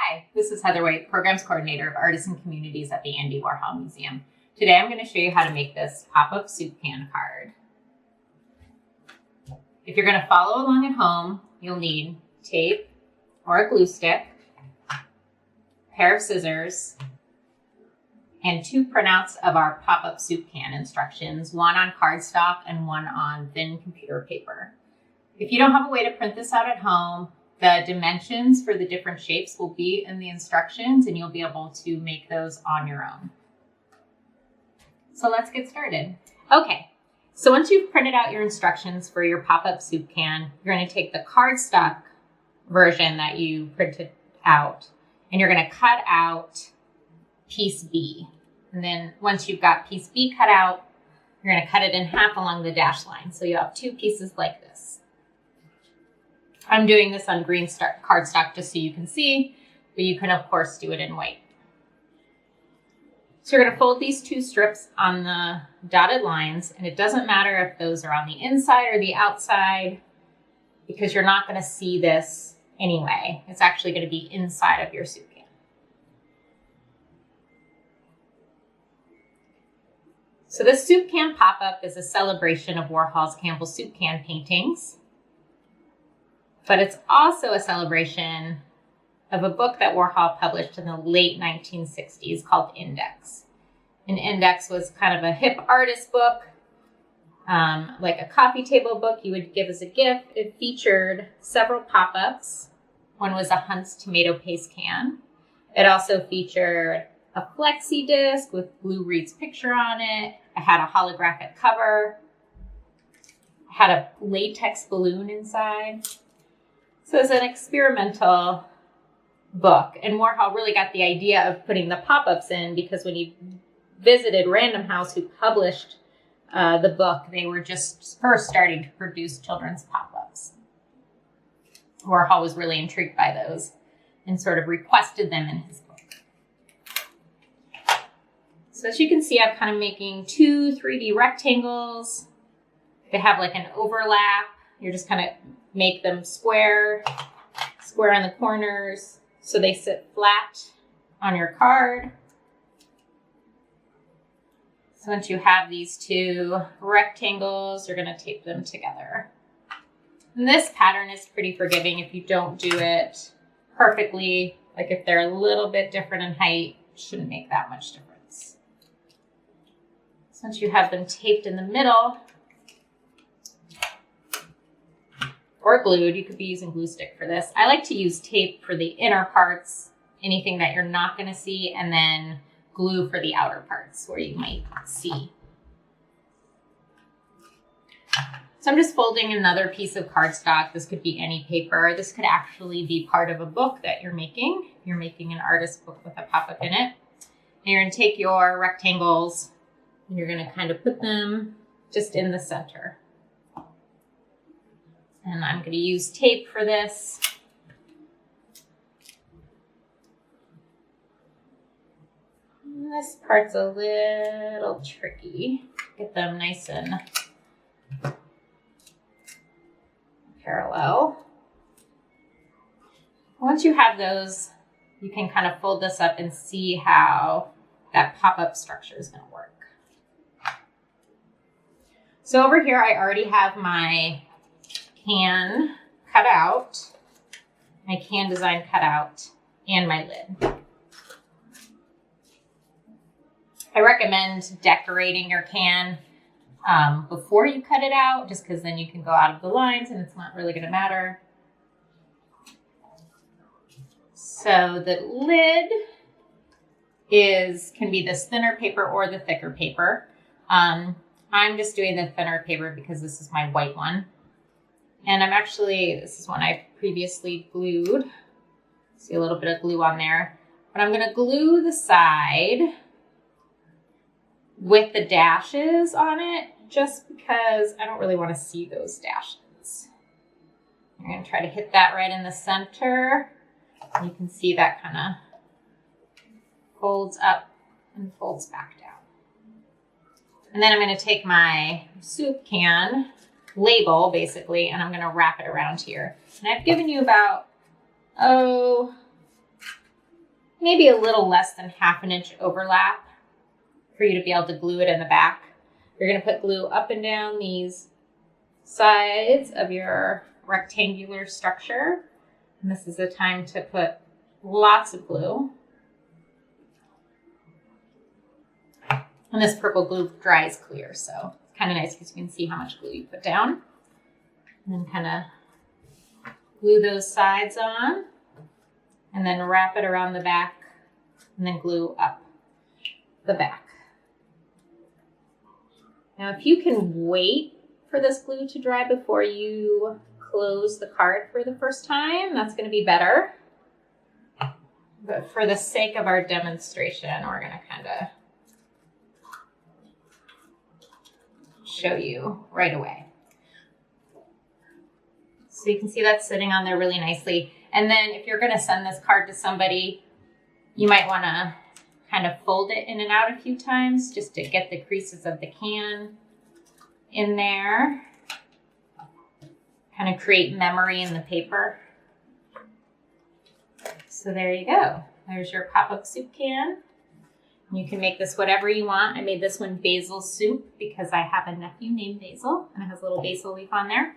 Hi, this is Heather White, Programs Coordinator of Artisan Communities at the Andy Warhol Museum. Today I'm going to show you how to make this pop-up soup can card. If you're going to follow along at home, you'll need tape or a glue stick, a pair of scissors, and 2 printouts of our pop-up soup can instructions, one on cardstock and one on thin computer paper. If you don't have a way to print this out at home, the dimensions for the different shapes will be in the instructions and you'll be able to make those on your own. So let's get started. Okay, so once you've printed out your instructions for your pop-up soup can, you're going to take the cardstock version that you printed out and you're going to cut out piece B. And then once you've got piece B cut out, you're going to cut it in half along the dash line. So you have 2 pieces like this. I'm doing this on green cardstock just so you can see, but you can of course do it in white. So you're going to fold these 2 strips on the dotted lines, and it doesn't matter if those are on the inside or the outside because you're not going to see this anyway. It's actually going to be inside of your soup can. So this soup can pop-up is a celebration of Warhol's Campbell soup can paintings. But it's also a celebration of a book that Warhol published in the late 1960s called Index. And Index was kind of a hip artist book, like a coffee table book you would give as a gift. It featured several pop-ups. One was a Hunt's tomato paste can. It also featured a flexi disc with Lou Reed's picture on it. It had a holographic cover. It had a latex balloon inside. So it's an experimental book, and Warhol really got the idea of putting the pop-ups in because when he visited Random House, who published the book, they were just first starting to produce children's pop-ups. Warhol was really intrigued by those and sort of requested them in his book. So as you can see, I'm kind of making 2 3D rectangles. They have like an overlap. You're just kind of make them square on the corners so they sit flat on your card. So once you have these 2 rectangles, you're going to tape them together. And this pattern is pretty forgiving if you don't do it perfectly. Like if they're a little bit different in height, it shouldn't make that much difference. So once you have them taped in the middle, or glued, you could be using glue stick for this. I like to use tape for the inner parts, anything that you're not going to see, and then glue for the outer parts where you might see. So I'm just folding another piece of cardstock. This could be any paper. This could actually be part of a book that you're making. You're making an artist book with a pop-up in it. And you're going to take your rectangles and you're going to kind of put them just in the center. And I'm going to use tape for this. And this part's a little tricky. Get them nice and parallel. Once you have those, you can kind of fold this up and see how that pop-up structure is going to work. So over here, I already have my can cut out, my can design cut out, and my lid. I recommend decorating your can before you cut it out, just because then you can go out of the lines and it's not really going to matter. So the lid can be this thinner paper or the thicker paper. I'm just doing the thinner paper because this is my white one. And this is one I previously glued. See a little bit of glue on there. But I'm going to glue the side with the dashes on it just because I don't really want to see those dashes. I'm going to try to hit that right in the center. You can see that kind of folds up and folds back down. And then I'm going to take my soup can label basically, and I'm going to wrap it around here. And I've given you about, maybe a little less than 1/2 inch overlap for you to be able to glue it in the back. You're going to put glue up and down these sides of your rectangular structure. And this is the time to put lots of glue. And this purple glue dries clear, so it's kind of nice because you can see how much glue you put down. And then kind of glue those sides on, and then wrap it around the back, and then glue up the back. Now, if you can wait for this glue to dry before you close the card for the first time, that's going to be better. But for the sake of our demonstration, we're going to kind of show you right away. So you can see that's sitting on there really nicely. And then if you're going to send this card to somebody, you might want to kind of fold it in and out a few times just to get the creases of the can in there. Kind of create memory in the paper. So there you go. There's your pop-up soup can. You can make this whatever you want. I made this one basil soup because I have a nephew named Basil, and it has a little basil leaf on there.